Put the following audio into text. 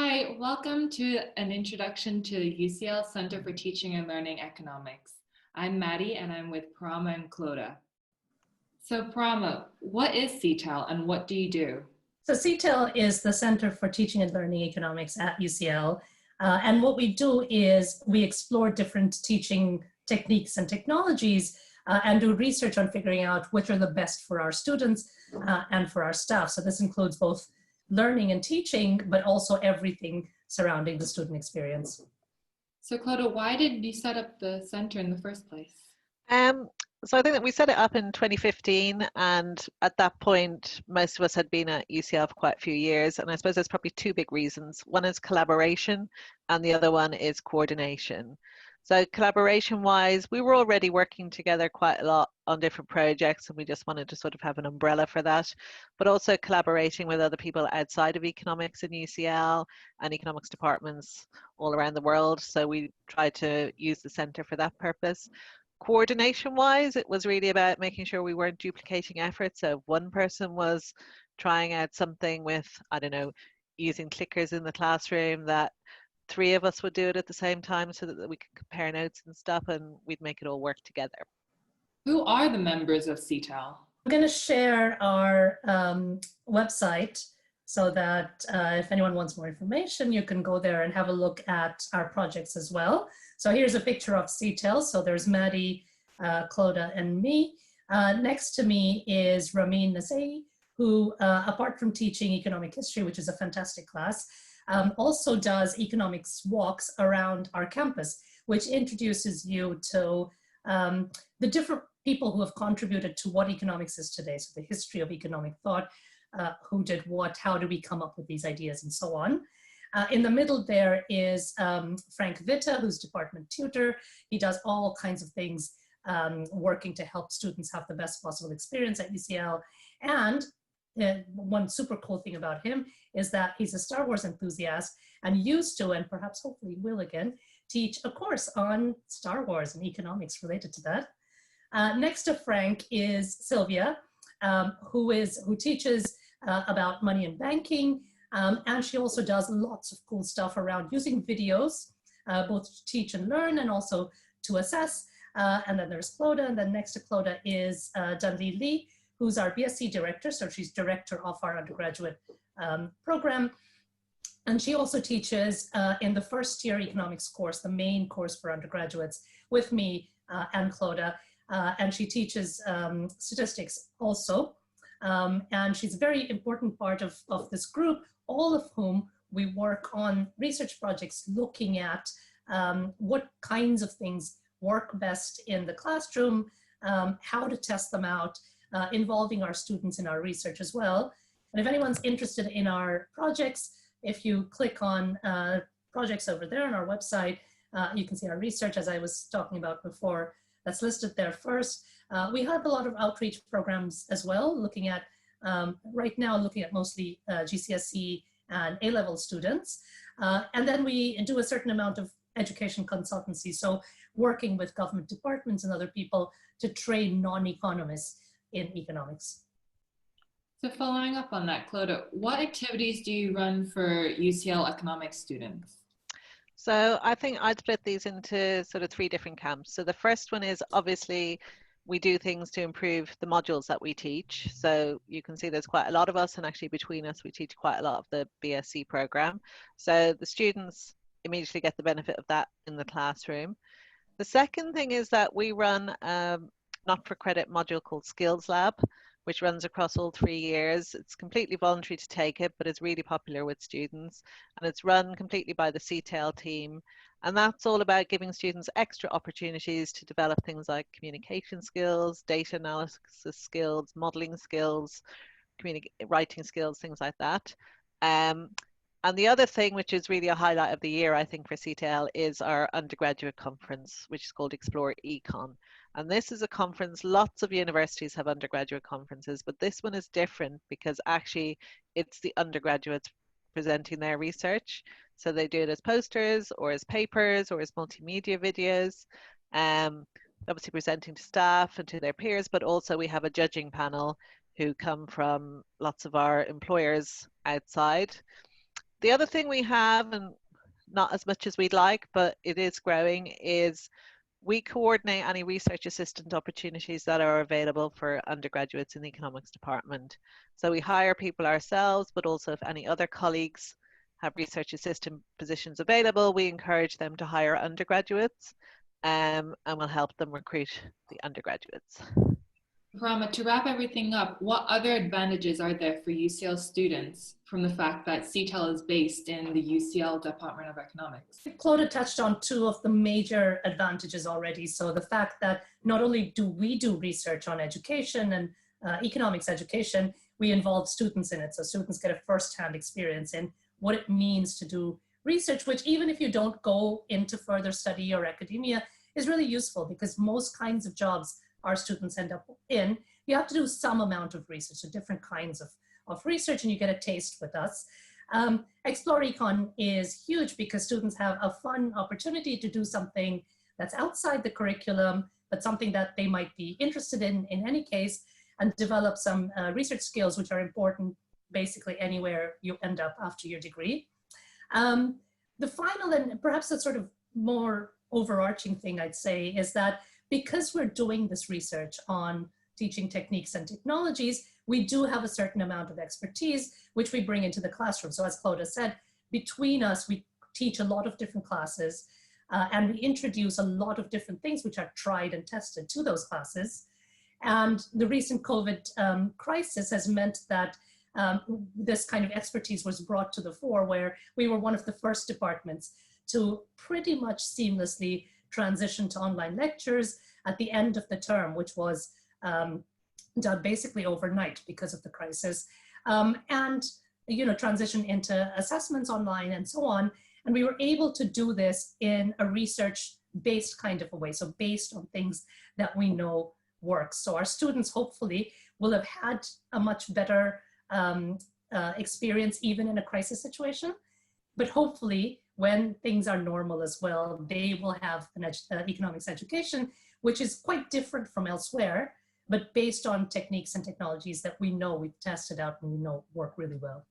Hi, welcome to an introduction to the UCL Center for Teaching and Learning Economics. I'm Maddie and I'm with Parama and Clodagh. So Parama, what is CTaLE and what do you do? So CTaLE is the Center for Teaching and Learning Economics at UCL. And what we do is we explore different teaching techniques and technologies and do research on figuring out which are the best for our students and for our staff. So this includes both learning and teaching, but also everything surrounding the student experience. So Clodagh, why did you set up the center in the first place? So I think that we set it up in 2015, and at that point, most of us had been at UCL for quite a few years. And I suppose there's probably two big reasons. One is collaboration, and the other one is coordination. So collaboration-wise, we were already working together quite a lot on different projects, and we just wanted to sort of have an umbrella for that. But also collaborating with other people outside of economics in UCL and economics departments all around the world. So we tried to use the centre for that purpose. Coordination wise, it was really about making sure we weren't duplicating efforts. So if one person was trying out something with, I don't know, using clickers in the classroom, that three of us would do it at the same time so that we could compare notes and stuff, and we'd make it all work together. Who are the members of CTaLE? I'm going to share our website so that if anyone wants more information, you can go there and have a look at our projects as well. So here's a picture of CTaLE. So there's Maddie, Clodagh, and me. Next to me is Ramin Nasei, who, apart from teaching economic history, which is a fantastic class, also does economics walks around our campus, which introduces you to the different people who have contributed to what economics is today. So the history of economic thought, who did what, how do we come up with these ideas, and so on. In the middle there is Frank Vitta, who's department tutor. He does all kinds of things working to help students have the best possible experience at UCL. And one super cool thing about him is that he's a Star Wars enthusiast and used to, and perhaps hopefully will again, teach a course on Star Wars and economics related to that. Next to Frank is Sylvia, who teaches about money and banking, and she also does lots of cool stuff around using videos, both to teach and learn and also to assess. And then there's Clodagh, and then next to Clodagh is Dunlee Lee, who's our BSc director, so she's director of our undergraduate program. And she also teaches in the first year economics course, the main course for undergraduates, with me and Clodagh. And she teaches statistics also. And she's a very important part of this group, all of whom we work on research projects looking at what kinds of things work best in the classroom, how to test them out, involving our students in our research as well. And if anyone's interested in our projects, if you click on projects over there on our website, you can see our research, as I was talking about before, that's listed there first. We have a lot of outreach programs as well, looking at, right now, looking at mostly GCSE and A-level students. And then we do a certain amount of education consultancy, so working with government departments and other people to train non-economists in economics. So following up on that, Clodagh, what activities do you run for UCL economics students? So I think I'd split these into sort of three different camps. So the first one is obviously we do things to improve the modules that we teach. So you can see there's quite a lot of us, and actually between us we teach quite a lot of the BSc program. So the students immediately get the benefit of that in the classroom. The second thing is that we run a not-for-credit module called Skills Lab, which runs across all 3 years. It's completely voluntary to take it, but it's really popular with students. And it's run completely by the CTaLE team. And that's all about giving students extra opportunities to develop things like communication skills, data analysis skills, modeling skills, writing skills, things like that. And the other thing, which is really a highlight of the year, I think, for CTaLE, is our undergraduate conference, which is called Explore Econ. And this is a conference, lots of universities have undergraduate conferences, but this one is different because actually it's the undergraduates presenting their research. So they do it as posters or as papers or as multimedia videos, obviously presenting to staff and to their peers, but also we have a judging panel who come from lots of our employers outside. The other thing we have, and not as much as we'd like, but it is growing, is we coordinate any research assistant opportunities that are available for undergraduates in the economics department. So we hire people ourselves, but also if any other colleagues have research assistant positions available, we encourage them to hire undergraduates, and we'll help them recruit the undergraduates. Parama, to wrap everything up, what other advantages are there for UCL students from the fact that CTaLE is based in the UCL Department of Economics? Claudia touched on two of the major advantages already. So the fact that not only do we do research on education and economics education, we involve students in it. So students get a first-hand experience in what it means to do research, which even if you don't go into further study or academia, is really useful because most kinds of jobs our students end up in, you have to do some amount of research, so different kinds of research, and you get a taste with us. Explore Econ is huge because students have a fun opportunity to do something that's outside the curriculum, but something that they might be interested in any case, and develop some research skills which are important basically anywhere you end up after your degree. The final and perhaps the sort of more overarching thing I'd say is that because we're doing this research on teaching techniques and technologies, we do have a certain amount of expertise, which we bring into the classroom. So as Claudia said, between us, we teach a lot of different classes and we introduce a lot of different things which are tried and tested to those classes. And the recent COVID crisis has meant that this kind of expertise was brought to the fore, where we were one of the first departments to pretty much seamlessly transition to online lectures at the end of the term, which was done basically overnight because of the crisis, and transition into assessments online and so on. And we were able to do this in a research-based kind of a way, so based on things that we know works. So our students hopefully will have had a much better experience even in a crisis situation, but hopefully when things are normal as well, they will have an economics education, which is quite different from elsewhere, but based on techniques and technologies that we know we've tested out and we know work really well.